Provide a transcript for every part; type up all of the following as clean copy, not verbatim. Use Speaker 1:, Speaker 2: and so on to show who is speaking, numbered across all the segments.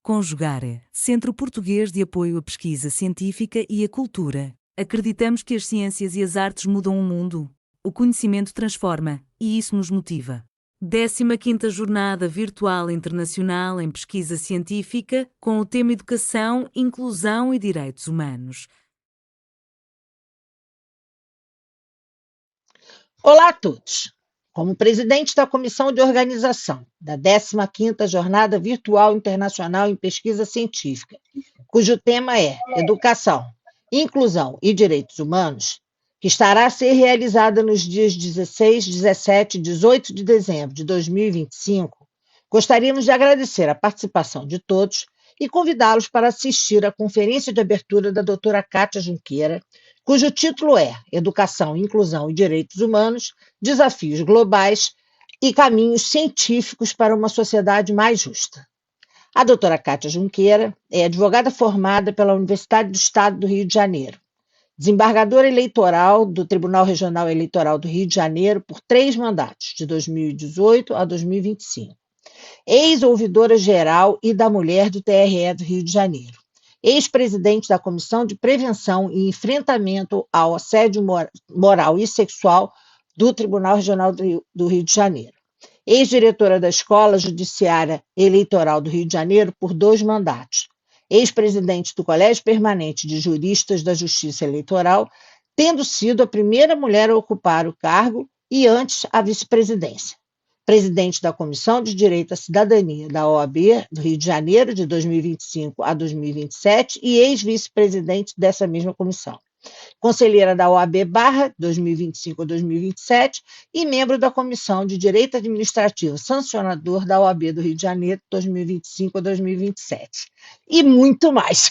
Speaker 1: Conjugare, Centro Português de Apoio à Pesquisa Científica e à Cultura. Acreditamos que as ciências e as artes mudam o mundo. O conhecimento transforma, e isso nos motiva. 15ª Jornada Virtual Internacional em Pesquisa Científica, com o tema Educação, Inclusão e Direitos Humanos.
Speaker 2: Olá a todos! Como presidente da Comissão de Organização da 15ª Jornada Virtual Internacional em Pesquisa Científica, cujo tema é Educação, Inclusão e Direitos Humanos, que estará a ser realizada nos dias 16, 17 e 18 de dezembro de 2025, gostaríamos de agradecer a participação de todos e convidá-los para assistir à conferência de abertura da doutora Kátia Junqueira, cujo título é Educação, Inclusão e Direitos Humanos, Desafios Globais e Caminhos Científicos para uma Sociedade Mais Justa. A doutora Kátia Junqueira é advogada formada pela Universidade do Estado do Rio de Janeiro, desembargadora eleitoral do Tribunal Regional Eleitoral do Rio de Janeiro por 3 mandatos, de 2018 a 2025. Ex-ouvidora geral e da mulher do TRE do Rio de Janeiro. Ex-presidente da Comissão de Prevenção e Enfrentamento ao Assédio Moral e Sexual do Tribunal Regional do Rio de Janeiro. Ex-diretora da Escola Judiciária Eleitoral do Rio de Janeiro por 2 mandatos. Ex-presidente do Colégio Permanente de Juristas da Justiça Eleitoral, tendo sido a primeira mulher a ocupar o cargo e antes a vice-presidência. Presidente da Comissão de Direito à Cidadania da OAB do Rio de Janeiro, de 2025 a 2027, e ex-vice-presidente dessa mesma comissão. Conselheira da OAB Barra, 2025 a 2027, e membro da Comissão de Direito Administrativo Sancionador da OAB do Rio de Janeiro, 2025 a 2027. E muito mais.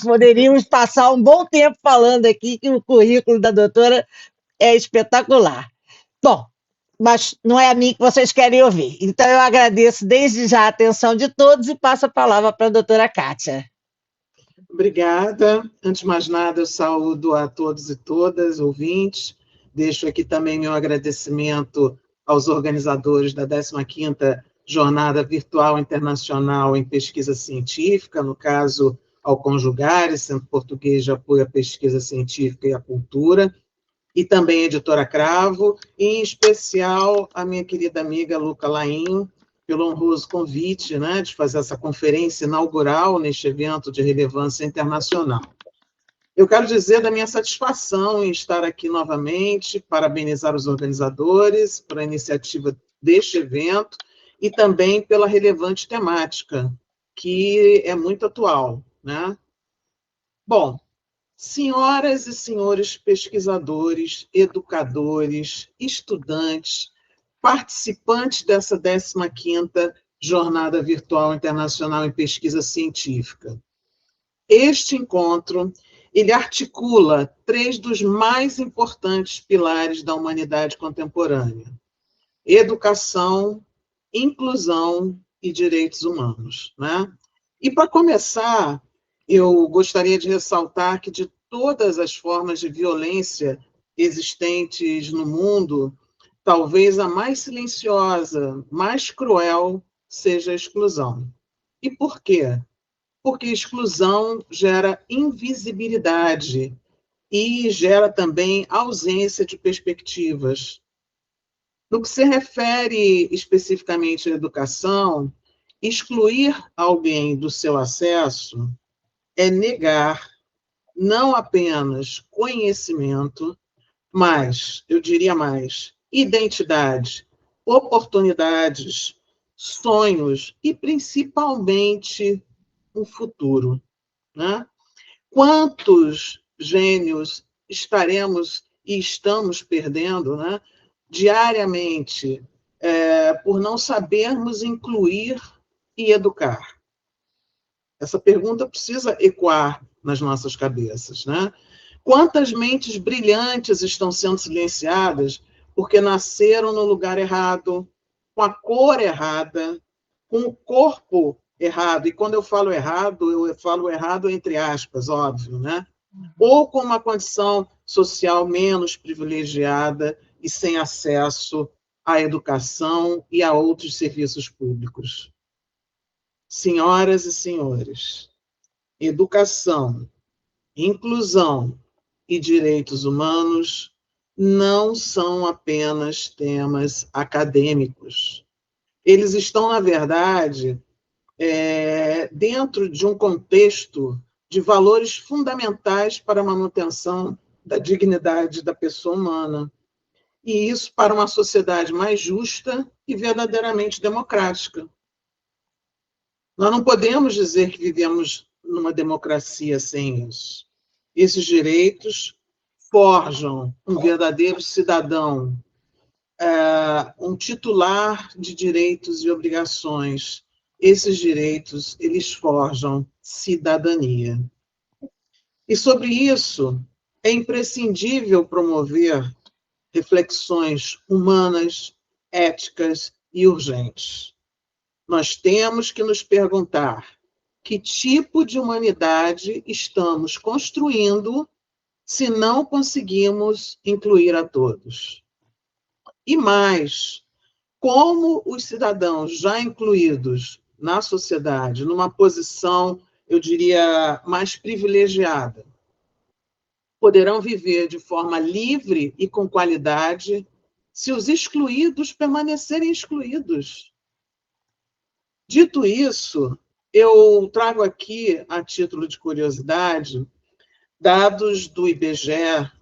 Speaker 2: Poderíamos passar um bom tempo falando aqui que o currículo da doutora é espetacular. Bom, mas não é a mim que vocês querem ouvir. Então, eu agradeço desde já a atenção de todos e passo a palavra para a doutora Kátia.
Speaker 3: Obrigada. Antes de mais nada, eu saúdo a todos e todas, ouvintes. Deixo aqui também meu agradecimento aos organizadores da 15ª Jornada Virtual Internacional em Pesquisa Científica, no caso, ao Conjugare, Centro Português de Apoio à Pesquisa Científica e à Cultura, e também a editora Cravo, e em especial a minha querida amiga Luca Laim, pelo honroso convite, né, de fazer essa conferência inaugural neste evento de relevância internacional. Eu quero dizer da minha satisfação em estar aqui novamente, parabenizar os organizadores pela iniciativa deste evento e também pela relevante temática, que é muito atual, né? Bom, senhoras e senhores pesquisadores, educadores, estudantes, participantes dessa 15ª Jornada Virtual Internacional em Pesquisa Científica. Este encontro, ele articula 3 dos mais importantes pilares da humanidade contemporânea: educação, inclusão e direitos humanos, né? E, para começar, eu gostaria de ressaltar que, de todas as formas de violência existentes no mundo, talvez a mais silenciosa, mais cruel, seja a exclusão. E por quê? Porque exclusão gera invisibilidade e gera também ausência de perspectivas. No que se refere especificamente à educação, excluir alguém do seu acesso é negar não apenas conhecimento, mas, eu diria mais, identidade, oportunidades, sonhos e, principalmente, um futuro, né? Quantos gênios estaremos e estamos perdendo, né, diariamente, por não sabermos incluir e educar? Essa pergunta precisa ecoar nas nossas cabeças, né? Quantas mentes brilhantes estão sendo silenciadas porque nasceram no lugar errado, com a cor errada, com o corpo errado? E quando eu falo errado entre aspas, óbvio, né? Ou com uma condição social menos privilegiada e sem acesso à educação e a outros serviços públicos. Senhoras e senhores, educação, inclusão e direitos humanos não são apenas temas acadêmicos. Eles estão, na verdade, dentro de um contexto de valores fundamentais para a manutenção da dignidade da pessoa humana. E isso para uma sociedade mais justa e verdadeiramente democrática. Nós não podemos dizer que vivemos numa democracia sem isso. Esses direitos forjam um verdadeiro cidadão, um titular de direitos e obrigações. Esses direitos, eles forjam cidadania. E sobre isso, é imprescindível promover reflexões humanas, éticas e urgentes. Nós temos que nos perguntar que tipo de humanidade estamos construindo se não conseguimos incluir a todos. E mais, como os cidadãos já incluídos na sociedade, numa posição, eu diria, mais privilegiada, poderão viver de forma livre e com qualidade se os excluídos permanecerem excluídos. Dito isso, eu trago aqui, a título de curiosidade, dados do IBGE,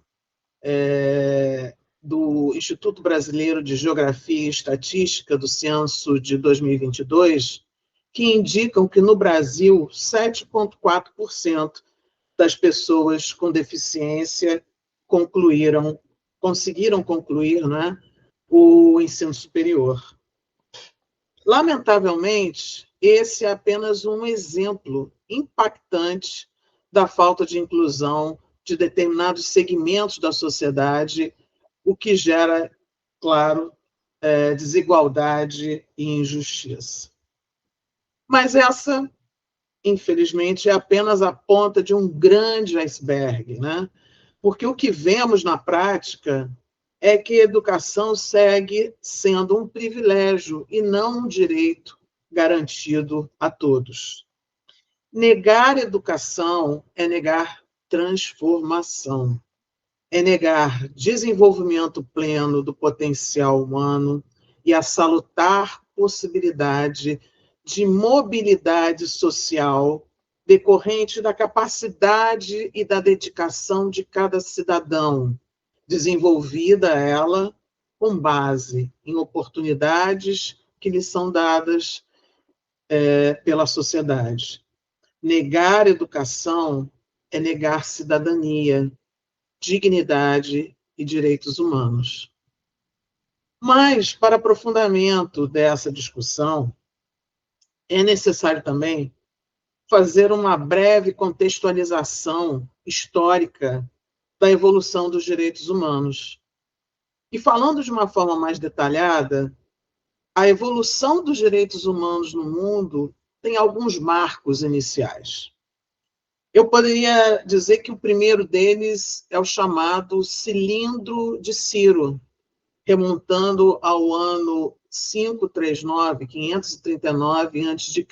Speaker 3: do Instituto Brasileiro de Geografia e Estatística, do censo de 2022, que indicam que no Brasil 7,4% das pessoas com deficiência conseguiram concluir, né, o ensino superior. Lamentavelmente, esse é apenas um exemplo impactante da falta de inclusão de determinados segmentos da sociedade, o que gera, claro, desigualdade e injustiça. Mas essa, infelizmente, é apenas a ponta de um grande iceberg, né? Porque o que vemos na prática é que a educação segue sendo um privilégio e não um direito garantido a todos. Negar educação é negar transformação, é negar desenvolvimento pleno do potencial humano e a salutar possibilidade de mobilidade social decorrente da capacidade e da dedicação de cada cidadão, desenvolvida ela com base em oportunidades que lhe são dadas pela sociedade. Negar educação é negar cidadania, dignidade e direitos humanos. Mas, para aprofundamento dessa discussão, é necessário também fazer uma breve contextualização histórica da evolução dos direitos humanos. E falando de uma forma mais detalhada, a evolução dos direitos humanos no mundo tem alguns marcos iniciais. Eu poderia dizer que o primeiro deles é o chamado Cilindro de Ciro, remontando ao ano 539 a.C.,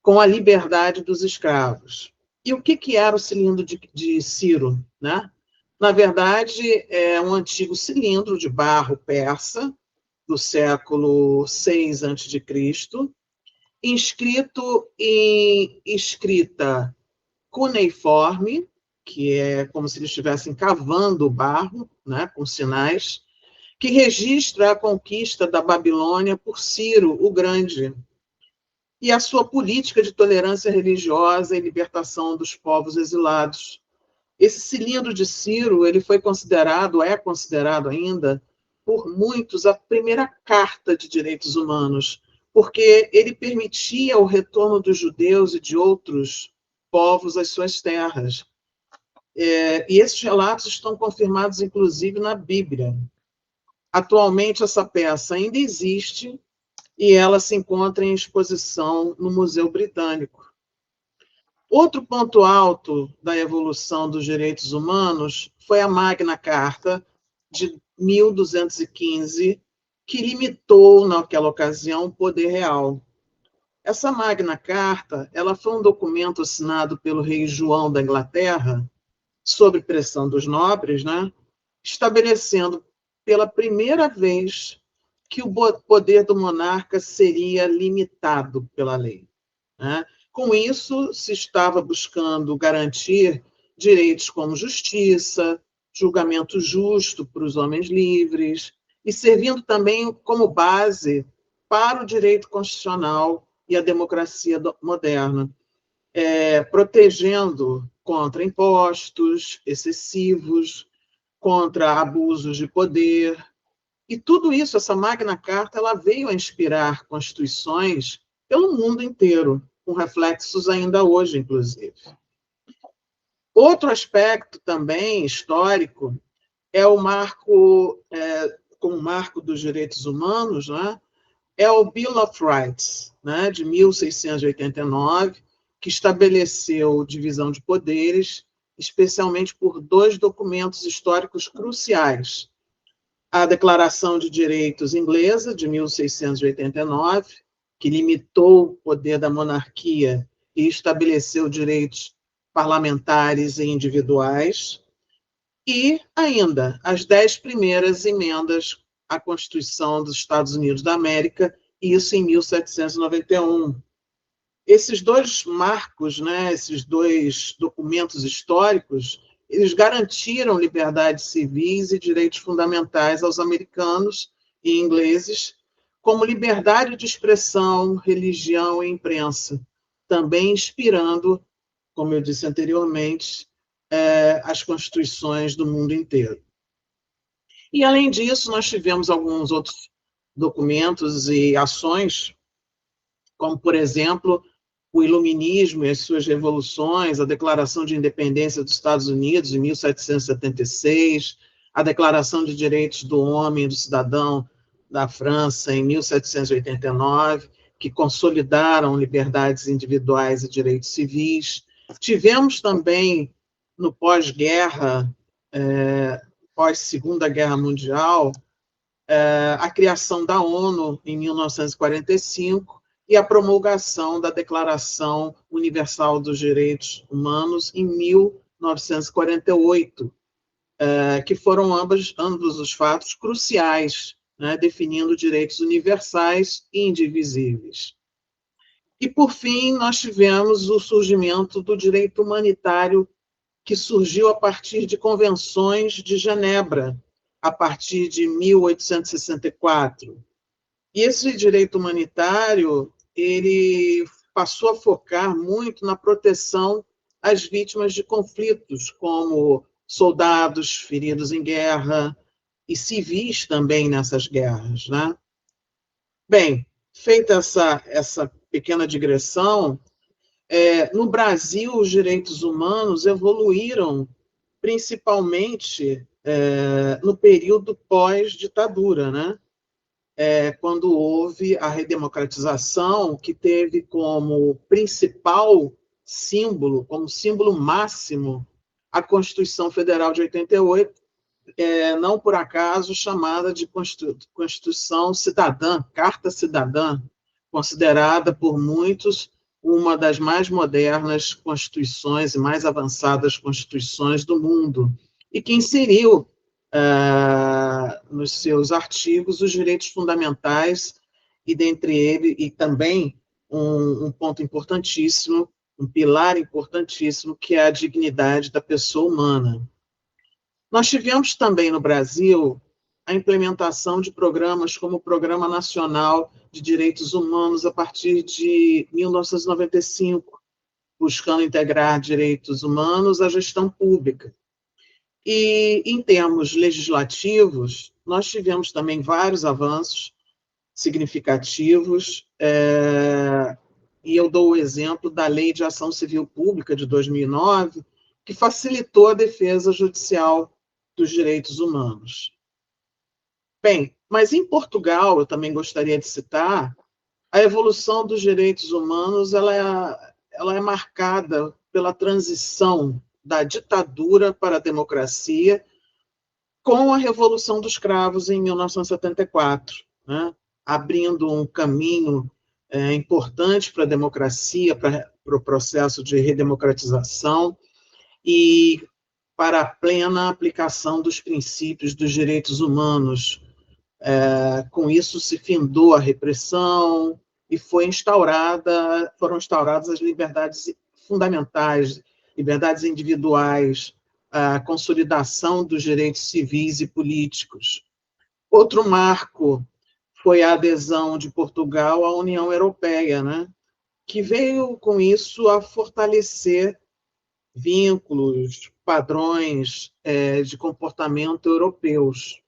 Speaker 3: com a liberdade dos escravos. E o que era o Cilindro de Ciro, né? Na verdade, é um antigo cilindro de barro persa, do século VI a.C., inscrito em escrita cuneiforme, que é como se eles estivessem cavando o barro, né, com sinais, que registra a conquista da Babilônia por Ciro o Grande e a sua política de tolerância religiosa e libertação dos povos exilados. Esse cilindro de Ciro, ele foi considerado, é considerado ainda, por muitos, a primeira carta de direitos humanos, porque ele permitia o retorno dos judeus e de outros povos às suas terras. E esses relatos estão confirmados, inclusive, na Bíblia. Atualmente, essa peça ainda existe e ela se encontra em exposição no Museu Britânico. Outro ponto alto da evolução dos direitos humanos foi a Magna Carta de 1215, que limitou, naquela ocasião, o poder real. Essa Magna Carta, ela foi um documento assinado pelo rei João da Inglaterra, sob pressão dos nobres, né, estabelecendo pela primeira vez que o poder do monarca seria limitado pela lei, né? Com isso, se estava buscando garantir direitos como justiça, julgamento justo para os homens livres, e servindo também como base para o direito constitucional e a democracia moderna, protegendo contra impostos excessivos, contra abusos de poder. E tudo isso, essa Magna Carta, ela veio a inspirar constituições pelo mundo inteiro, com reflexos ainda hoje, inclusive. Outro aspecto também histórico é o marco, como marco dos direitos humanos, né? É o Bill of Rights, né, de 1689, que estabeleceu divisão de poderes, especialmente por dois documentos históricos cruciais: a Declaração de Direitos Inglesa, de 1689, que limitou o poder da monarquia e estabeleceu direitos parlamentares e individuais, e ainda as 10 primeiras emendas à Constituição dos Estados Unidos da América, isso em 1791. Esses dois marcos, né, esses dois documentos históricos, eles garantiram liberdades civis e direitos fundamentais aos americanos e ingleses, como liberdade de expressão, religião e imprensa, também inspirando, como eu disse anteriormente, as constituições do mundo inteiro. E, além disso, nós tivemos alguns outros documentos e ações, como, por exemplo, o Iluminismo e as suas revoluções, a Declaração de Independência dos Estados Unidos, em 1776, a Declaração de Direitos do Homem e do Cidadão da França, em 1789, que consolidaram liberdades individuais e direitos civis. Tivemos também, no pós-guerra, pós-Segunda Guerra Mundial, a criação da ONU, em 1945, e a promulgação da Declaração Universal dos Direitos Humanos, em 1948, que foram ambos os fatos cruciais, né, definindo direitos universais e indivisíveis. E, por fim, nós tivemos o surgimento do direito humanitário, que surgiu a partir de convenções de Genebra, a partir de 1864. E esse direito humanitário, ele passou a focar muito na proteção às vítimas de conflitos, como soldados feridos em guerra e civis também nessas guerras, né? Bem, feita essa pequena digressão, no Brasil, os direitos humanos evoluíram principalmente no período pós-ditadura, né? Quando houve a redemocratização, que teve como principal símbolo, como símbolo máximo, a Constituição Federal de 88, não por acaso chamada de Constituição Cidadã, Carta Cidadã, considerada por muitos uma das mais modernas constituições e mais avançadas constituições do mundo, e que inseriu nos seus artigos os direitos fundamentais, e dentre eles, e também um ponto importantíssimo, um pilar importantíssimo, que é a dignidade da pessoa humana. Nós tivemos também no Brasil a implementação de programas como o Programa Nacional de Direitos Humanos a partir de 1995, buscando integrar direitos humanos à gestão pública. E, em termos legislativos, nós tivemos também vários avanços significativos, e eu dou o exemplo da Lei de Ação Civil Pública de 2009, que facilitou a defesa judicial dos direitos humanos. Bem, mas em Portugal, eu também gostaria de citar, a evolução dos direitos humanos ela é marcada pela transição da ditadura para a democracia com a Revolução dos Cravos em 1974, né? Abrindo um caminho importante para a democracia, para o processo de redemocratização e para a plena aplicação dos princípios dos direitos humanos. Com isso se findou a repressão e foram instauradas as liberdades fundamentais, liberdades individuais, a consolidação dos direitos civis e políticos. Outro marco foi a adesão de Portugal à União Europeia, né, que veio com isso a fortalecer vínculos, padrões de comportamento europeus.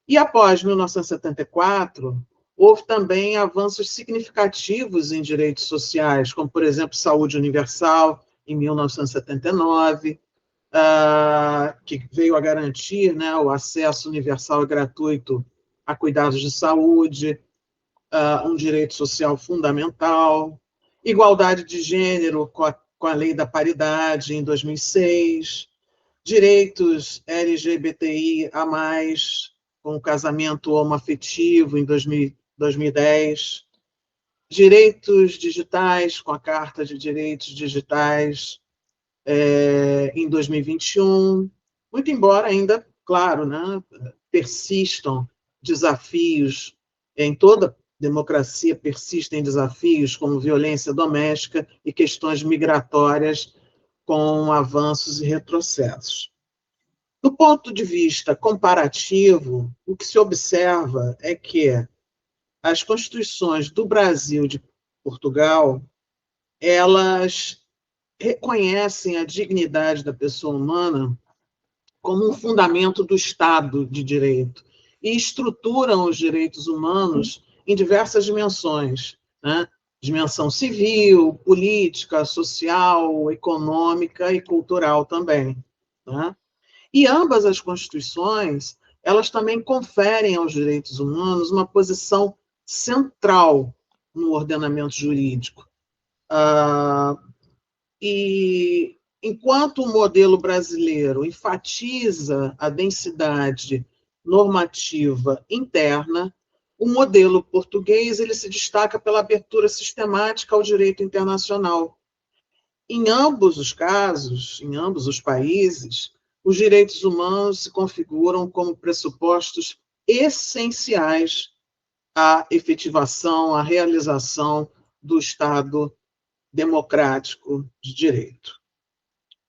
Speaker 3: E após 1974, houve também avanços significativos em direitos sociais, como, por exemplo, saúde universal, em 1979, que veio a garantir, né, o acesso universal e gratuito a cuidados de saúde, um direito social fundamental, igualdade de gênero com a lei da paridade, em 2006, direitos LGBTI a mais, com o casamento homoafetivo, em 2010, direitos digitais, com a Carta de Direitos Digitais, em 2021, muito embora ainda, claro, né, persistam desafios, em toda democracia persistem desafios como violência doméstica e questões migratórias com avanços e retrocessos. Do ponto de vista comparativo, o que se observa é que as constituições do Brasil e de Portugal, elas reconhecem a dignidade da pessoa humana como um fundamento do Estado de Direito e estruturam os direitos humanos em diversas dimensões, né? Dimensão civil, política, social, econômica e cultural também, né? E ambas as constituições, elas também conferem aos direitos humanos uma posição central no ordenamento jurídico. E enquanto o modelo brasileiro enfatiza a densidade normativa interna, o modelo português ele se destaca pela abertura sistemática ao direito internacional. Em ambos os casos, em ambos os países, os direitos humanos se configuram como pressupostos essenciais à efetivação, à realização do Estado democrático de direito.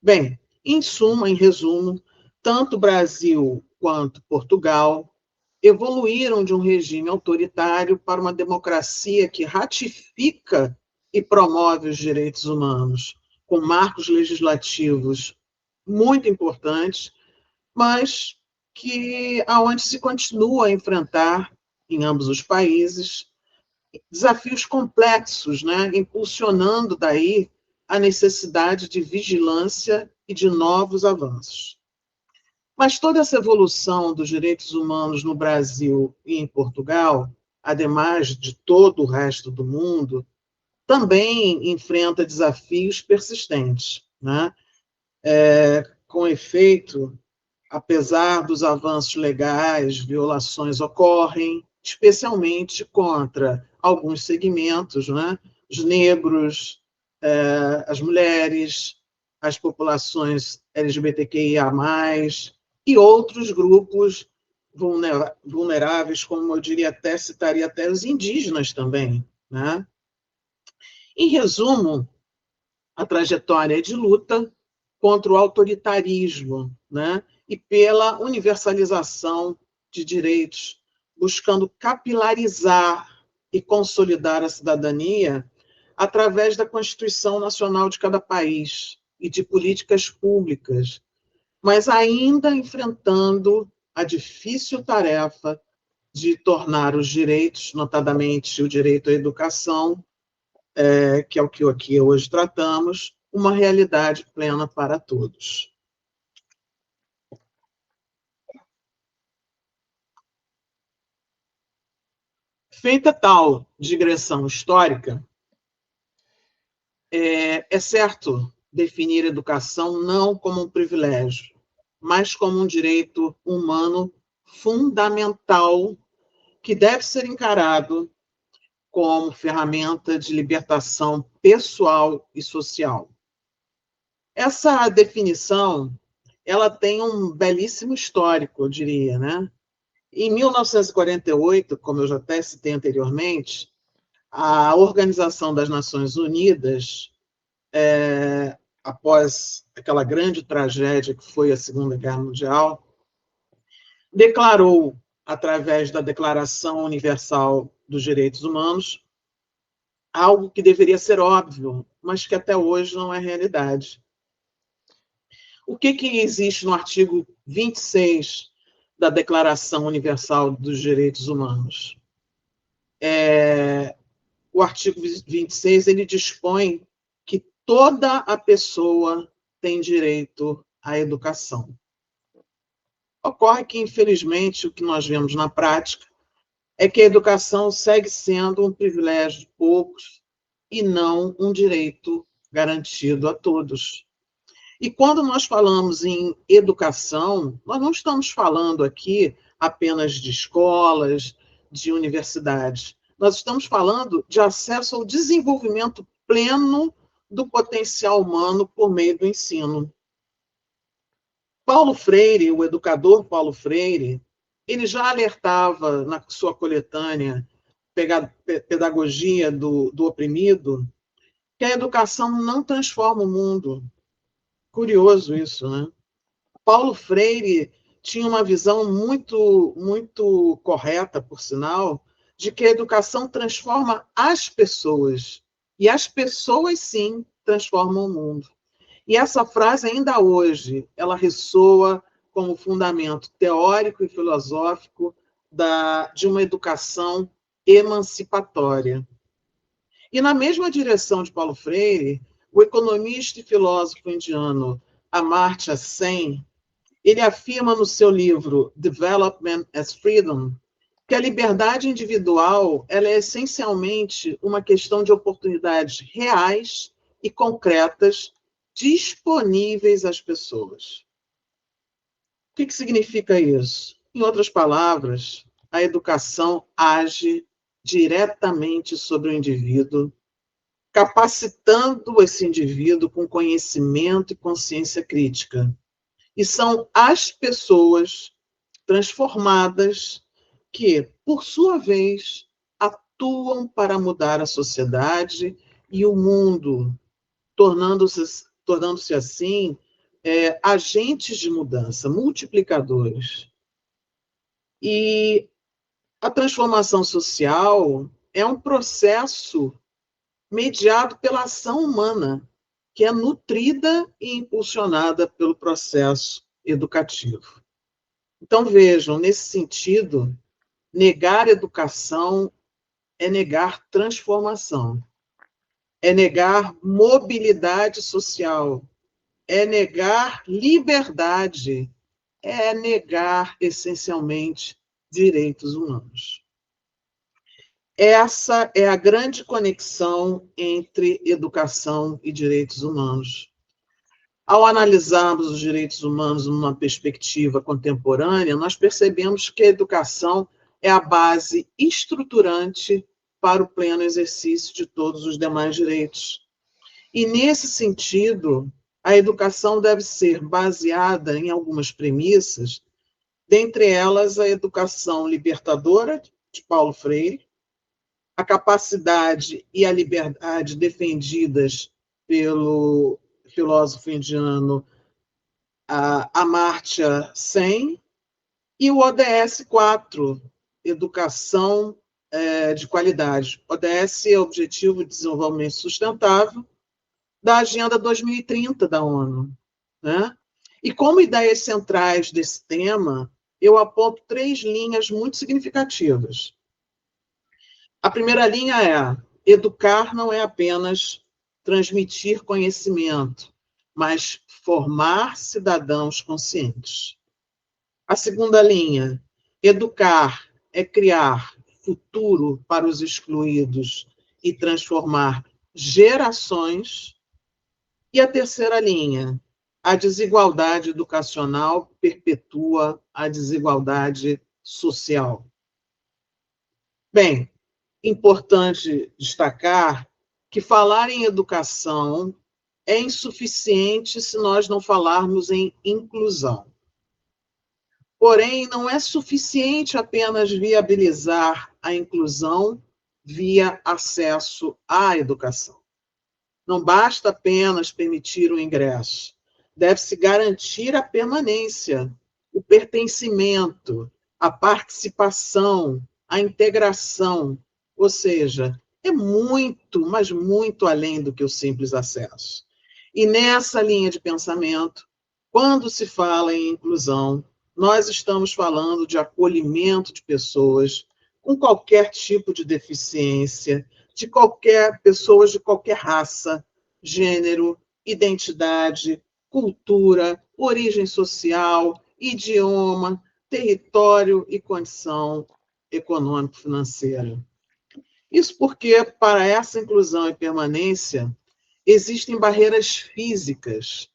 Speaker 3: Bem, em suma, em resumo, tanto Brasil quanto Portugal evoluíram de um regime autoritário para uma democracia que ratifica e promove os direitos humanos, com marcos legislativos muito importantes, mas aonde se continua a enfrentar, em ambos os países, desafios complexos, né, impulsionando daí a necessidade de vigilância e de novos avanços. Mas toda essa evolução dos direitos humanos no Brasil e em Portugal, ademais de todo o resto do mundo, também enfrenta desafios persistentes, né? Com efeito, apesar dos avanços legais, violações ocorrem, especialmente contra alguns segmentos, né? Os negros, as mulheres, as populações LGBTQIA+, e outros grupos vulneráveis, como eu diria citaria até os indígenas também, né? Em resumo, a trajetória é de luta contra o autoritarismo, né? E pela universalização de direitos, buscando capilarizar e consolidar a cidadania através da Constituição Nacional de cada país e de políticas públicas, mas ainda enfrentando a difícil tarefa de tornar os direitos, notadamente o direito à educação, que é o que aqui hoje tratamos, uma realidade plena para todos. Feita tal digressão histórica, é certo definir a educação não como um privilégio, mas como um direito humano fundamental que deve ser encarado como ferramenta de libertação pessoal e social. Essa definição, ela tem um belíssimo histórico, eu diria, né? Em 1948, como eu já até citei anteriormente, a Organização das Nações Unidas, após aquela grande tragédia que foi a Segunda Guerra Mundial, declarou, através da Declaração Universal dos Direitos Humanos, algo que deveria ser óbvio, mas que até hoje não é realidade. O que existe no artigo 26 da Declaração Universal dos Direitos Humanos? O artigo 26, ele dispõe que toda a pessoa tem direito à educação. Ocorre que, infelizmente, o que nós vemos na prática é que a educação segue sendo um privilégio de poucos e não um direito garantido a todos. E quando nós falamos em educação, nós não estamos falando aqui apenas de escolas, de universidades. Nós estamos falando de acesso ao desenvolvimento pleno do potencial humano por meio do ensino. Paulo Freire, o educador Paulo Freire, ele já alertava na sua coletânea Pedagogia do Oprimido que a educação não transforma o mundo. Curioso isso, né? Paulo Freire tinha uma visão muito correta, por sinal, de que a educação transforma as pessoas. E as pessoas, sim, transformam o mundo. E essa frase, ainda hoje, ela ressoa como fundamento teórico e filosófico de uma educação emancipatória. E na mesma direção de Paulo Freire, o economista e filósofo indiano Amartya Sen, ele afirma no seu livro Development as Freedom que a liberdade individual ela é essencialmente uma questão de oportunidades reais e concretas disponíveis às pessoas. O que significa isso? Em outras palavras, a educação age diretamente sobre o indivíduo, capacitando esse indivíduo com conhecimento e consciência crítica. E são as pessoas transformadas que, por sua vez, atuam para mudar a sociedade e o mundo, tornando-se assim agentes de mudança, multiplicadores. E a transformação social é um processo mediado pela ação humana, que é nutrida e impulsionada pelo processo educativo. Então, vejam, nesse sentido, negar educação é negar transformação, é negar mobilidade social, é negar liberdade, é negar, essencialmente, direitos humanos. Essa é a grande conexão entre educação e direitos humanos. Ao analisarmos os direitos humanos numa perspectiva contemporânea, nós percebemos que a educação é a base estruturante para o pleno exercício de todos os demais direitos. E, nesse sentido, a educação deve ser baseada em algumas premissas, dentre elas a educação libertadora, de Paulo Freire, a capacidade e a liberdade defendidas pelo filósofo indiano Amartya Sen, e o ODS 4, Educação de Qualidade. ODS é o Objetivo de Desenvolvimento Sustentável da Agenda 2030 da ONU. Né? E como ideias centrais desse tema, eu aponto 3 linhas muito significativas. A primeira linha é: educar não é apenas transmitir conhecimento, mas formar cidadãos conscientes. A segunda linha: educar é criar futuro para os excluídos e transformar gerações. E a terceira linha: a desigualdade educacional perpetua a desigualdade social. Bem, importante destacar que falar em educação é insuficiente se nós não falarmos em inclusão. Porém, não é suficiente apenas viabilizar a inclusão via acesso à educação. Não basta apenas permitir o ingresso. Deve-se garantir a permanência, o pertencimento, a participação, a integração. Ou seja, é muito, mas muito além do que o simples acesso. E nessa linha de pensamento, quando se fala em inclusão, nós estamos falando de acolhimento de pessoas com qualquer tipo de deficiência, de qualquer pessoas de qualquer raça, gênero, identidade, cultura, origem social, idioma, território e condição econômico-financeira. Isso porque, para essa inclusão e permanência, existem barreiras físicas.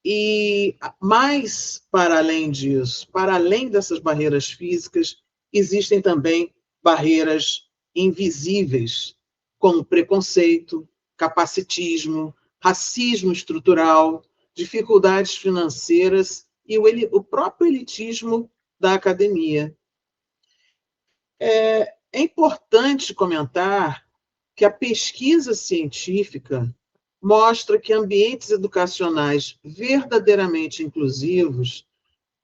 Speaker 3: E, mais para além disso, para além dessas barreiras físicas, existem também barreiras invisíveis, como preconceito, capacitismo, racismo estrutural, dificuldades financeiras e o próprio elitismo da academia. É importante comentar que a pesquisa científica mostra que ambientes educacionais verdadeiramente inclusivos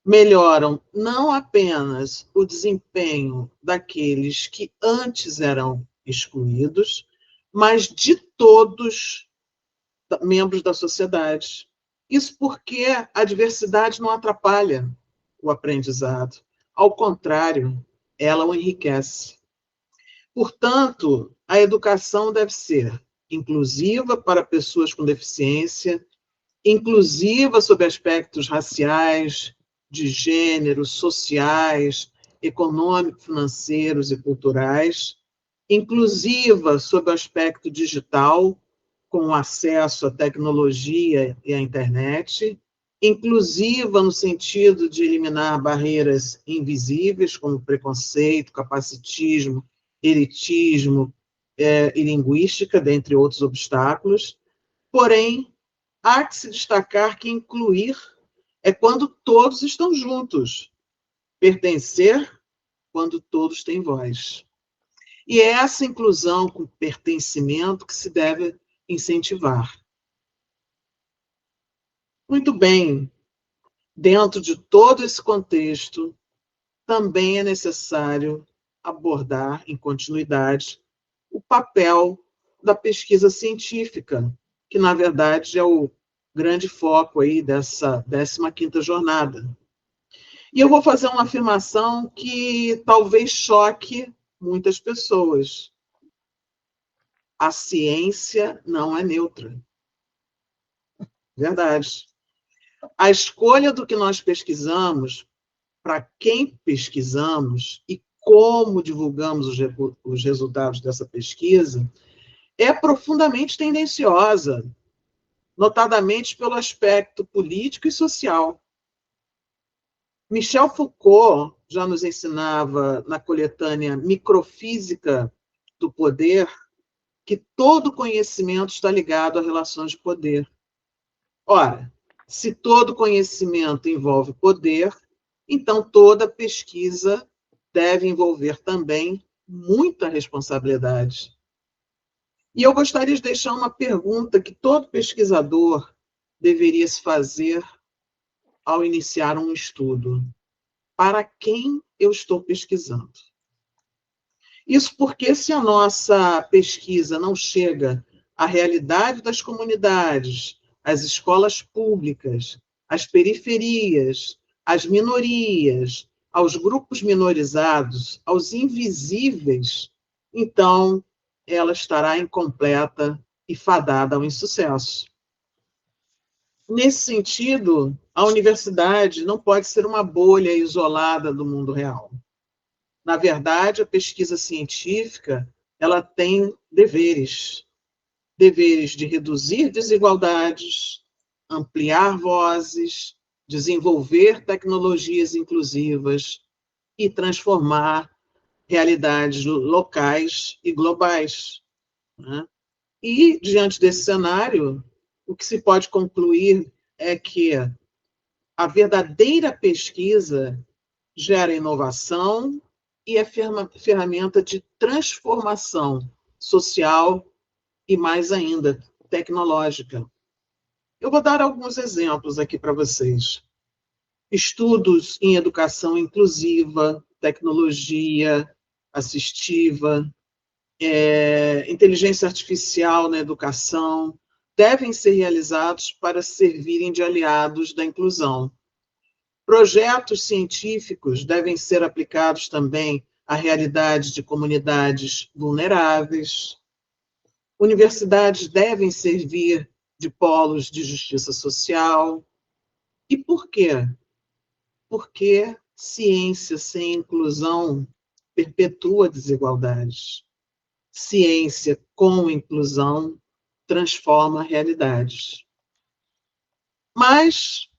Speaker 3: melhoram não apenas o desempenho daqueles que antes eram excluídos, mas de todos membros da sociedade. Isso porque a diversidade não atrapalha o aprendizado. Ao contrário, ela o enriquece. Portanto, a educação deve ser inclusiva para pessoas com deficiência, inclusiva sob aspectos raciais, de gênero, sociais, econômicos, financeiros e culturais, inclusiva sob o aspecto digital, com acesso à tecnologia e à internet, inclusiva no sentido de eliminar barreiras invisíveis, como preconceito, capacitismo, elitismo e linguística, dentre outros obstáculos. Porém, há que se destacar que incluir é quando todos estão juntos, pertencer quando todos têm voz. E é essa inclusão com pertencimento que se deve incentivar. Muito bem, dentro de todo esse contexto, também é necessário abordar, em continuidade, o papel da pesquisa científica, que, na verdade, é o grande foco aí dessa 15ª jornada. E eu vou fazer uma afirmação que talvez choque muitas pessoas. A ciência não é neutra. Verdade. A escolha do que nós pesquisamos, para quem pesquisamos e como divulgamos os resultados dessa pesquisa, é profundamente tendenciosa, notadamente pelo aspecto político e social. Michel Foucault já nos ensinava na coletânea Microfísica do Poder que todo conhecimento está ligado a relações de poder. Ora, se todo conhecimento envolve poder, então toda pesquisa deve envolver também muita responsabilidade. E eu gostaria de deixar uma pergunta que todo pesquisador deveria se fazer ao iniciar um estudo. Para quem eu estou pesquisando? Isso porque, se a nossa pesquisa não chega à realidade das comunidades, às escolas públicas, às periferias, às minorias, aos grupos minorizados, aos invisíveis, então ela estará incompleta e fadada ao insucesso. Nesse sentido, a universidade não pode ser uma bolha isolada do mundo real. Na verdade, a pesquisa científica, ela tem deveres. Deveres de reduzir desigualdades, ampliar vozes, desenvolver tecnologias inclusivas e transformar realidades locais e globais, né? E, diante desse cenário, o que se pode concluir é que a verdadeira pesquisa gera inovação e é ferramenta de transformação social e, mais ainda, tecnológica. Eu vou dar alguns exemplos aqui para vocês. Estudos em educação inclusiva, tecnologia assistiva, inteligência artificial na educação, devem ser realizados para servirem de aliados da inclusão. Projetos científicos devem ser aplicados também à realidade de comunidades vulneráveis. Universidades devem servir de polos de justiça social. E por quê? Porque ciência sem inclusão perpetua desigualdades. Ciência com inclusão transforma realidades. Mas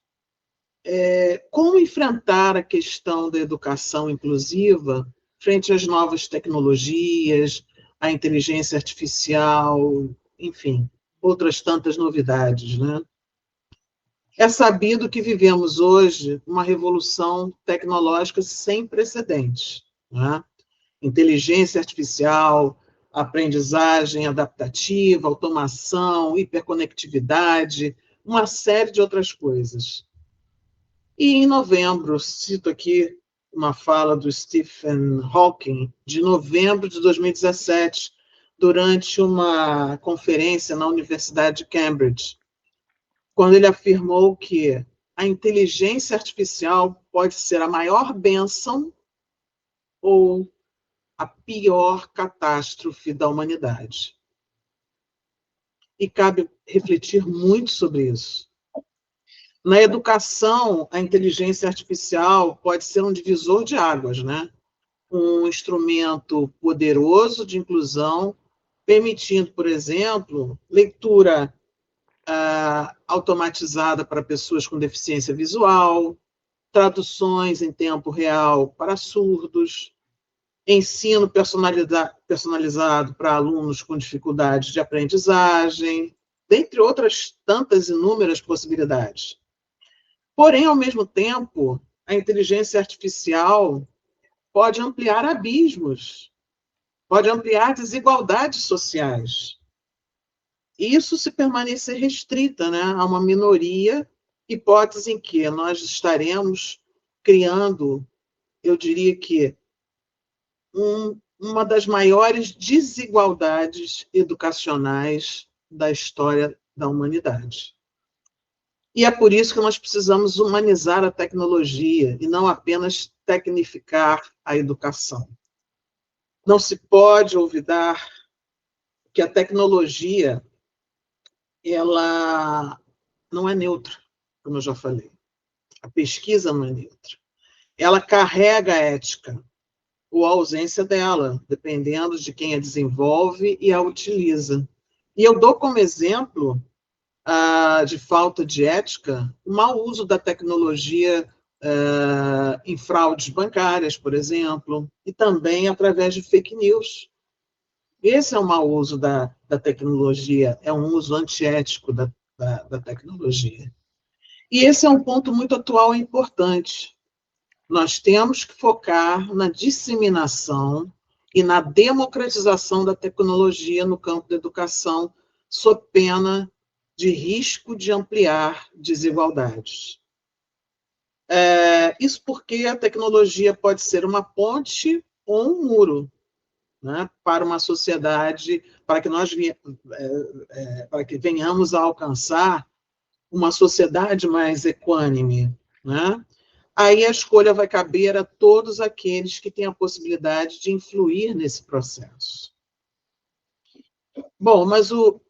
Speaker 3: como enfrentar a questão da educação inclusiva frente às novas tecnologias, à inteligência artificial, enfim, outras tantas novidades, né? É sabido que vivemos hoje uma revolução tecnológica sem precedentes, né? Inteligência artificial, aprendizagem adaptativa, automação, hiperconectividade, uma série de outras coisas. E em novembro, cito aqui uma fala do Stephen Hawking, de novembro de 2017, durante uma conferência na Universidade de Cambridge, quando ele afirmou que a inteligência artificial pode ser a maior bênção ou a pior catástrofe da humanidade. E cabe refletir muito sobre isso. Na educação, a inteligência artificial pode ser um divisor de águas, né? Um instrumento poderoso de inclusão, permitindo, por exemplo, leitura automatizada para pessoas com deficiência visual, traduções em tempo real para surdos, ensino personalizado para alunos com dificuldades de aprendizagem, dentre outras tantas inúmeras possibilidades. Porém, ao mesmo tempo, a inteligência artificial pode ampliar abismos, pode ampliar desigualdades sociais. Isso se permanecer restrita, né, a uma minoria, hipótese em que nós estaremos criando, eu diria que, uma das maiores desigualdades educacionais da história da humanidade. E é por isso que nós precisamos humanizar a tecnologia e não apenas tecnificar a educação. Não se pode olvidar que a tecnologia ela não é neutra, como eu já falei. A pesquisa não é neutra. Ela carrega a ética ou a ausência dela, dependendo de quem a desenvolve e a utiliza. E eu dou como exemplo de falta de ética o mau uso da tecnologia em fraudes bancárias, por exemplo, e também através de fake news. Esse é o mau uso da tecnologia, é um uso antiético da tecnologia. E esse é um ponto muito atual e importante. Nós temos que focar na disseminação e na democratização da tecnologia no campo da educação, sob pena de risco de ampliar desigualdades. Isso porque a tecnologia pode ser uma ponte ou um muro, né, para uma sociedade, para que venhamos a alcançar uma sociedade mais equânime, né? Aí a escolha vai caber a todos aqueles que têm a possibilidade de influir nesse processo. Bom, mas o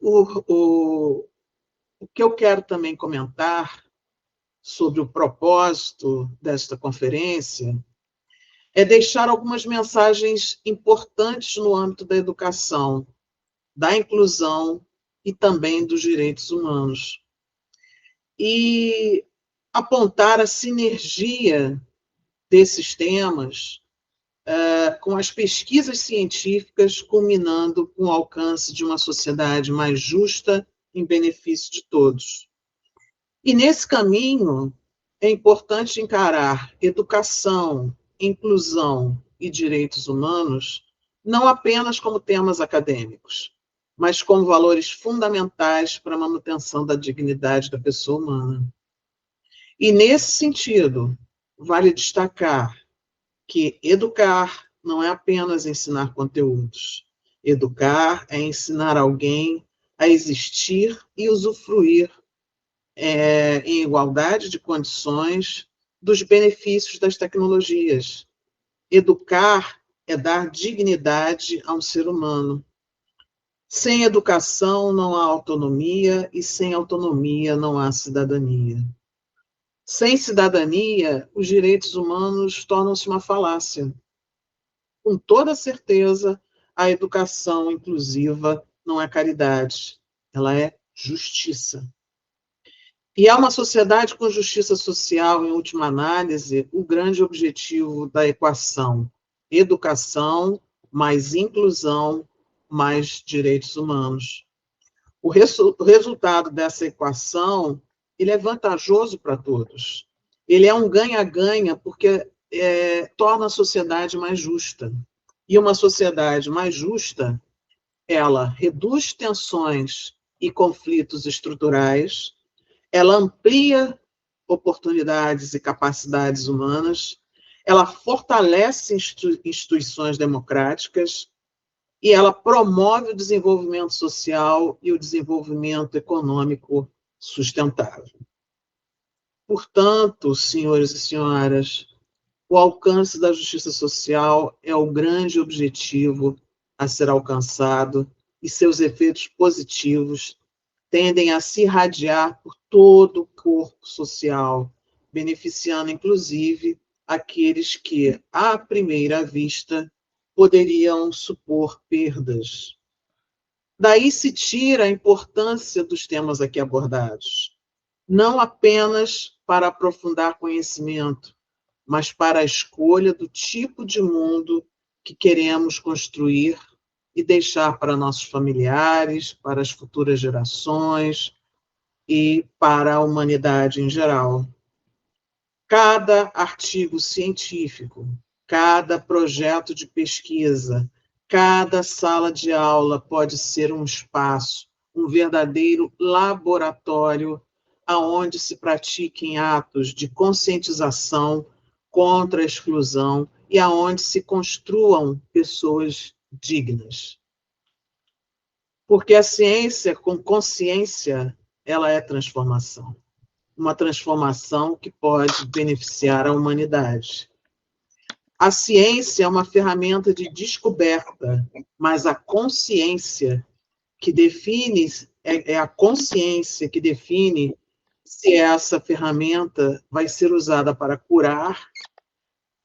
Speaker 3: que eu quero também comentar sobre o propósito desta conferência é deixar algumas mensagens importantes no âmbito da educação, da inclusão e também dos direitos humanos. E apontar a sinergia desses temas com as pesquisas científicas culminando com o alcance de uma sociedade mais justa em benefício de todos. E nesse caminho é importante encarar educação, inclusão e direitos humanos não apenas como temas acadêmicos, mas como valores fundamentais para a manutenção da dignidade da pessoa humana. E nesse sentido, vale destacar que educar não é apenas ensinar conteúdos. Educar é ensinar alguém a existir e usufruir em igualdade de condições dos benefícios das tecnologias. Educar é dar dignidade a um ser humano. Sem educação não há autonomia e sem autonomia não há cidadania. Sem cidadania, os direitos humanos tornam-se uma falácia. Com toda certeza, a educação inclusiva não é caridade, ela é justiça. E é uma sociedade com justiça social, em última análise, o grande objetivo da equação: educação mais inclusão mais direitos humanos. O resultado dessa equação, ele é vantajoso para todos. Ele é um ganha-ganha porque torna a sociedade mais justa. E uma sociedade mais justa, ela reduz tensões e conflitos estruturais, ela amplia oportunidades e capacidades humanas, ela fortalece instituições democráticas e ela promove o desenvolvimento social e o desenvolvimento econômico sustentável. Portanto, senhores e senhoras, o alcance da justiça social é o grande objetivo a ser alcançado e seus efeitos positivos tendem a se irradiar por todo o corpo social, beneficiando, inclusive, aqueles que, à primeira vista, poderiam supor perdas. Daí se tira a importância dos temas aqui abordados, não apenas para aprofundar conhecimento, mas para a escolha do tipo de mundo que queremos construir e deixar para nossos familiares, para as futuras gerações e para a humanidade em geral. Cada artigo científico, cada projeto de pesquisa, cada sala de aula pode ser um espaço, um verdadeiro laboratório aonde se pratiquem atos de conscientização contra a exclusão e aonde se construam pessoas dignas. Porque a ciência com consciência, ela é transformação. Uma transformação que pode beneficiar a humanidade. A ciência é uma ferramenta de descoberta, mas a consciência que define, é a consciência que define se essa ferramenta vai ser usada para curar,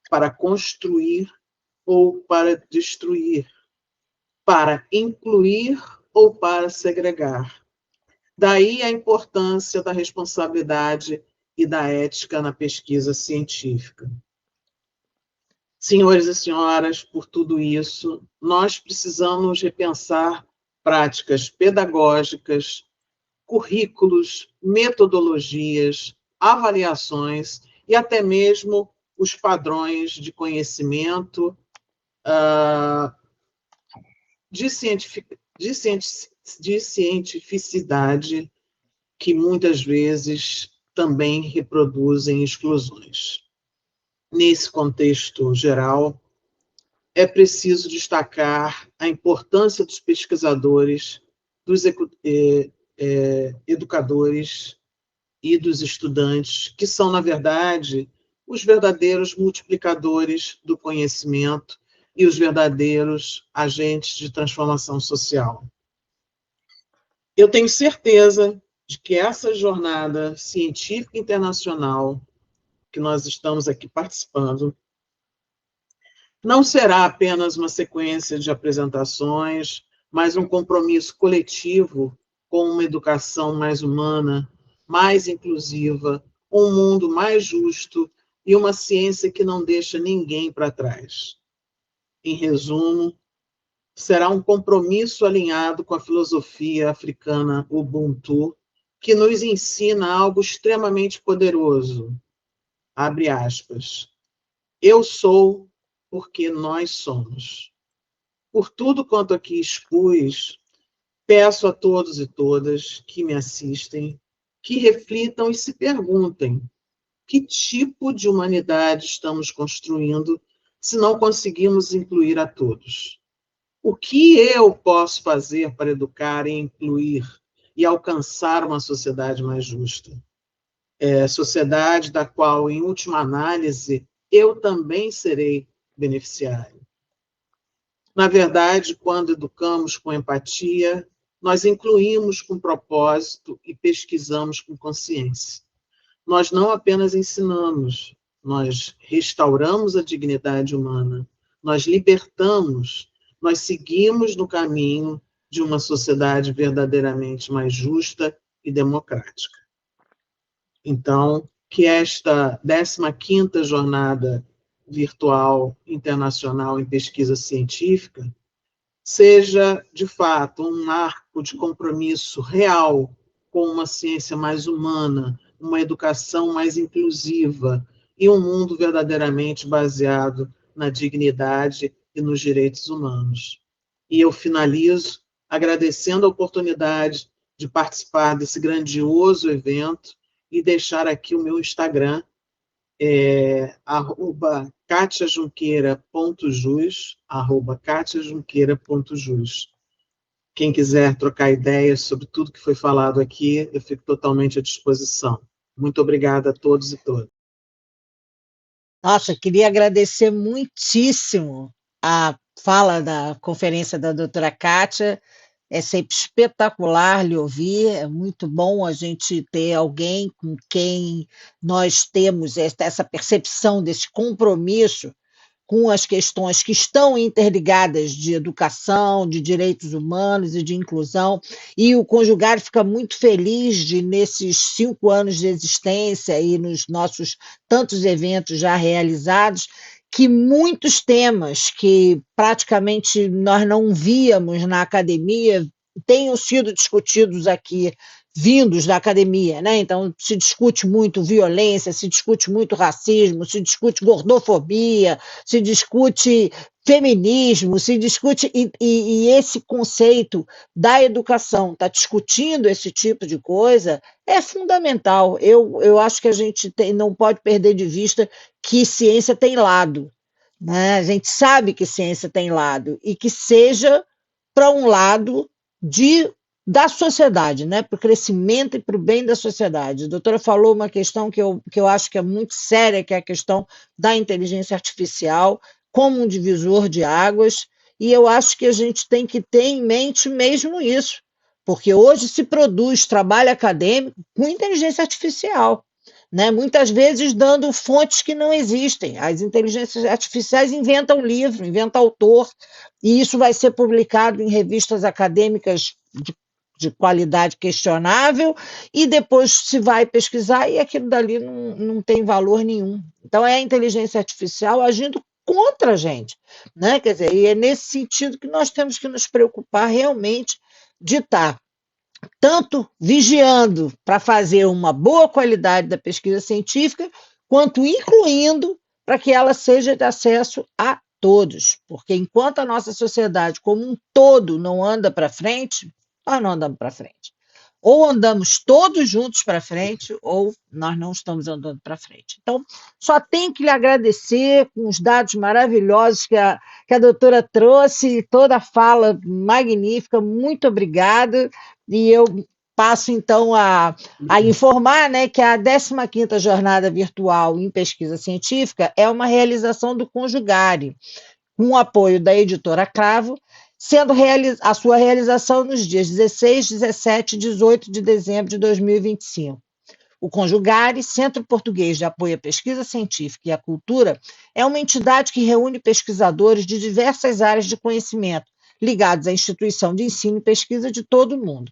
Speaker 3: para construir ou para destruir, para incluir ou para segregar. Daí a importância da responsabilidade e da ética na pesquisa científica. Senhores e senhoras, por tudo isso, nós precisamos repensar práticas pedagógicas, currículos, metodologias, avaliações e até mesmo os padrões de conhecimento de cientificidade que muitas vezes também reproduzem exclusões. Nesse contexto geral, é preciso destacar a importância dos pesquisadores, dos educadores e dos estudantes, que são, na verdade, os verdadeiros multiplicadores do conhecimento e os verdadeiros agentes de transformação social. Eu tenho certeza de que essa jornada científica internacional que nós estamos aqui participando não será apenas uma sequência de apresentações, mas um compromisso coletivo com uma educação mais humana, mais inclusiva, um mundo mais justo e uma ciência que não deixa ninguém para trás. em resumo, será um compromisso alinhado com a filosofia africana Ubuntu, que nos ensina algo extremamente poderoso. Abre aspas. Eu sou porque nós somos. Por tudo quanto aqui expus, peço a todos e todas que me assistem que reflitam e se perguntem: que tipo de humanidade estamos construindo se não conseguimos incluir a todos? O que eu posso fazer para educar e incluir e alcançar uma sociedade mais justa? Sociedade da qual, em última análise, eu também serei beneficiário. Na verdade, quando educamos com empatia, nós incluímos com propósito e pesquisamos com consciência. Nós não apenas ensinamos, nós restauramos a dignidade humana, nós libertamos, nós seguimos no caminho de uma sociedade verdadeiramente mais justa e democrática. Então, que esta 15ª Jornada Virtual Internacional em Pesquisa Científica seja, de fato, um marco de compromisso real com uma ciência mais humana, uma educação mais inclusiva e um mundo verdadeiramente baseado na dignidade e nos direitos humanos. E eu finalizo agradecendo a oportunidade de participar desse grandioso evento e deixar aqui o meu Instagram, @katiajunqueira.jus. Quem quiser trocar ideias sobre tudo que foi falado aqui, eu fico totalmente à disposição. Muito obrigada a todos e todas.
Speaker 2: Nossa, queria agradecer muitíssimo a fala da conferência da doutora Kátia. É sempre espetacular lhe ouvir, é muito bom a gente ter alguém com quem nós temos essa percepção desse compromisso com as questões que estão interligadas de educação, de direitos humanos e de inclusão, e o Conjugar fica muito feliz de, nesses 5 anos de existência e nos nossos tantos eventos já realizados, que muitos temas que praticamente nós não víamos na academia tenham sido discutidos aqui, vindos da academia, né? Então, se discute muito violência, se discute muito racismo, se discute gordofobia, se discute feminismo, se discute, e esse conceito da educação, está discutindo esse tipo de coisa, é fundamental. Eu acho que a gente não pode perder de vista que ciência tem lado, né? A gente sabe que ciência tem lado, e que seja para um lado da sociedade, né? Para o crescimento e para o bem da sociedade. A doutora falou uma questão que eu acho que é muito séria, que é a questão da inteligência artificial como um divisor de águas, e eu acho que a gente tem que ter em mente mesmo isso, porque hoje se produz trabalho acadêmico com inteligência artificial, né? Muitas vezes dando fontes que não existem. As inteligências artificiais inventam livro, inventam autor, e isso vai ser publicado em revistas acadêmicas de qualidade questionável, e depois se vai pesquisar e aquilo dali não tem valor nenhum. Então, é a inteligência artificial agindo contra a gente, né? Quer dizer, e é nesse sentido que nós temos que nos preocupar realmente de estar tanto vigiando para fazer uma boa qualidade da pesquisa científica, quanto incluindo para que ela seja de acesso a todos, porque enquanto a nossa sociedade como um todo não anda para frente, nós não andamos para frente. Ou andamos todos juntos para frente, ou nós não estamos andando para frente. Então, só tenho que lhe agradecer com os dados maravilhosos que a doutora trouxe, toda a fala magnífica, muito obrigada, e eu passo, então, a informar, né, que a 15ª Jornada Virtual em Pesquisa Científica é uma realização do Conjugare, com o apoio da editora Cravo, sendo a sua realização nos dias 16, 17 e 18 de dezembro de 2025. O Conjugare, Centro Português de Apoio à Pesquisa Científica e à Cultura, é uma entidade que reúne pesquisadores de diversas áreas de conhecimento, ligados à instituição de ensino e pesquisa de todo o mundo.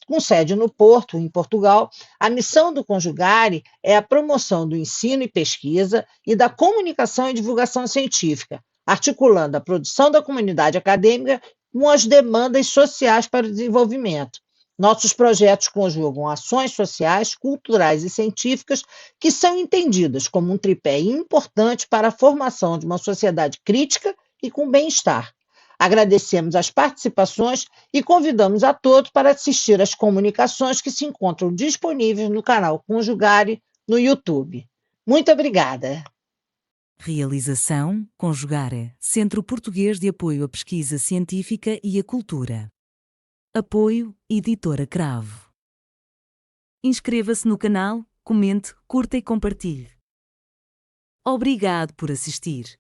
Speaker 2: Com sede no Porto, em Portugal, a missão do Conjugare é a promoção do ensino e pesquisa e da comunicação e divulgação científica, articulando a produção da comunidade acadêmica com as demandas sociais para o desenvolvimento. Nossos projetos conjugam ações sociais, culturais e científicas que são entendidas como um tripé importante para a formação de uma sociedade crítica e com bem-estar. Agradecemos as participações e convidamos a todos para assistir às comunicações que se encontram disponíveis no canal Conjugare no YouTube. Muito obrigada.
Speaker 1: Realização: Conjugare, Centro Português de Apoio à Pesquisa Científica e à Cultura. Apoio: Editora Cravo. Inscreva-se no canal, comente, curta e compartilhe. Obrigado por assistir.